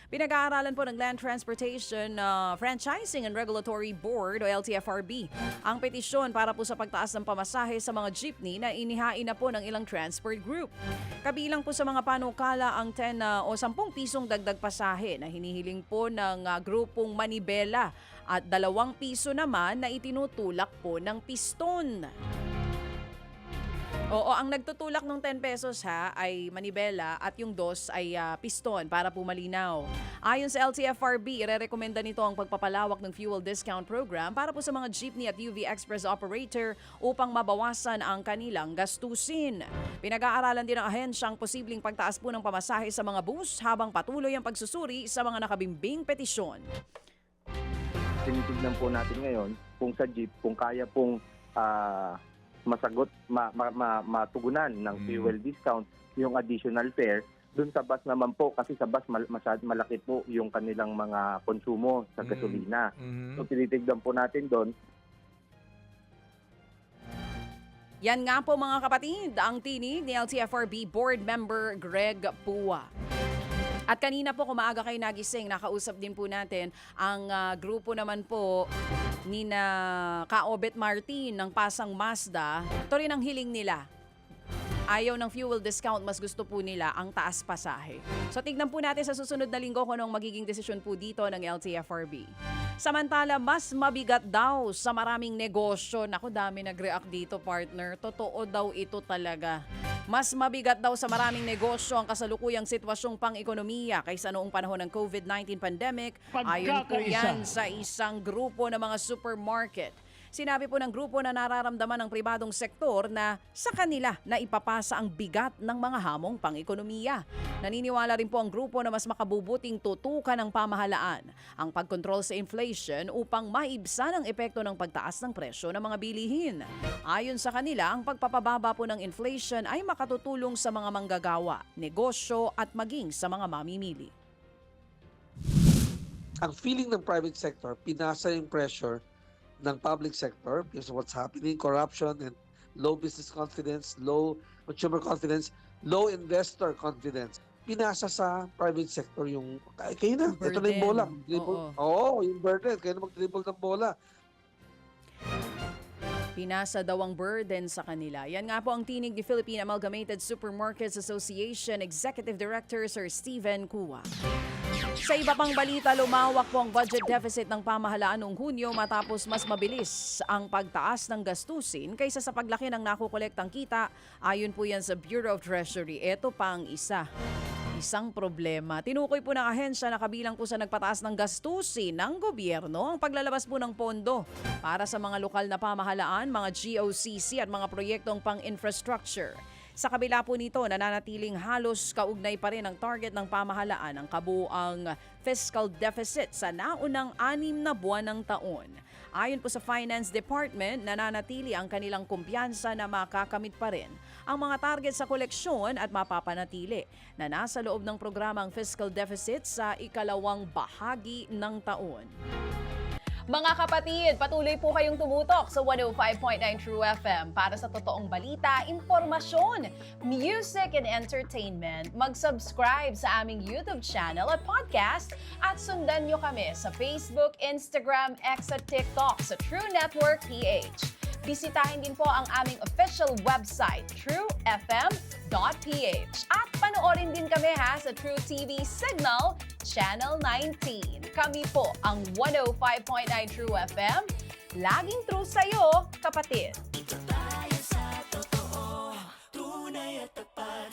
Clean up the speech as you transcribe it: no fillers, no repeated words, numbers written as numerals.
Pinag-aaralan po ng Land Transportation Franchising and Regulatory Board o LTFRB ang petisyon para po sa pagtaas ng pamasahe sa mga jeepney na inihain na po ng ilang transport group. Kabilang po sa mga panukala ang 10 o 10 pisong dagdag pasahe na hinihiling po ng grupong Manibela at 2 piso naman na itinutulak po ng piston. Oo, ang nagtutulak ng 10 pesos ay Manibela at yung 2 ay piston para po malinaw. Ayon sa LTFRB, irerekomenda nito ang pagpapalawak ng fuel discount program para po sa mga jeepney at UV Express operator upang mabawasan ang kanilang gastusin. Pinag-aaralan din ng ahensya ang posibleng pagtaas po ng pamasahe sa mga bus habang patuloy ang pagsusuri sa mga nakabimbing petisyon. Tinitignan po natin ngayon kung sa jeep, kung kaya pong masagot, matugunan ng fuel discount yung additional fare. Doon sa bus naman po, kasi sa bus malaki po yung kanilang mga konsumo sa gasolina. So tinitignan po natin doon. Yan nga po mga kapatid, ang tinig ni LTFRB Board Member Greg Pua. At kanina po kung maaga kayo nagising, nakausap din po natin ang grupo naman po ni na Kaobet Martin ng Pasang Mazda. Ito rin ang hiling nila. Ayaw ng fuel discount, mas gusto po nila ang taas pasahe. So tignan po natin sa susunod na linggo kung anong magiging desisyon po dito ng LTFRB. Samantala, mas mabigat daw sa maraming negosyo. Naku, dami nag-react dito, partner. Totoo daw ito talaga. Mas mabigat daw sa maraming negosyo ang kasalukuyang sitwasyong pang-ekonomiya kaysa noong panahon ng COVID-19 pandemic. Ayon po yan sa isang grupo ng mga supermarket. Sinabi po ng grupo na nararamdaman ng pribadong sektor na sa kanila na ipapasa ang bigat ng mga hamong pang-ekonomiya. Naniniwala rin po ang grupo na mas makabubuting tutukan ng pamahalaan ang pagkontrol sa inflation upang maibsan ang epekto ng pagtaas ng presyo ng mga bilihin. Ayon sa kanila, ang pagpapababa po ng inflation ay makatutulong sa mga manggagawa, negosyo at maging sa mga mamimili. Ang feeling ng private sector, pinasa yung pressure ng public sector because of what's happening, corruption and low business confidence, low consumer confidence, low investor confidence. Pinasa sa private sector yung, kayo na, ito na yung bola. Oo, yung burden, kayo na mag-dribble ng bola. Pinasa daw ang burden sa kanila. Yan nga po ang tinig ni Philippine Amalgamated Supermarkets Association Executive Director Sir Steven Kua. Sa iba pang balita, lumawak po ang budget deficit ng pamahalaan noong Hunyo matapos mas mabilis ang pagtaas ng gastusin kaysa sa paglaki ng nakukolektang kita. Ayon po yan sa Bureau of Treasury. Ito pa ang isang problema. Tinukoy po ng ahensya na kabilang po sa nagpataas ng gastusin ng gobyerno ang paglalabas po ng pondo para sa mga lokal na pamahalaan, mga GOCC at mga proyektong pang-infrastructure. Sa kabila po nito, nananatiling halos kaugnay pa rin ang target ng pamahalaan ang kabuang fiscal deficit sa naunang 6 na buwan ng taon. Ayon po sa Finance Department, nananatili ang kanilang kumpiyansa na makakamit pa rin ang mga target sa koleksyon at mapapanatili na nasa loob ng programang fiscal deficit sa ikalawang bahagi ng taon. Mga kapatid, patuloy po kayong tumutok sa 105.9 True FM para sa totoong balita, impormasyon, music and entertainment. Mag-subscribe sa aming YouTube channel at podcast at sundan nyo kami sa Facebook, Instagram, X at TikTok sa True Network PH. Bisitahin din po ang aming official website, truefm.ph. At panoorin din kami sa True TV Signal, Channel 19. Kami po ang 105.9 True FM. Laging true sa'yo, kapatid.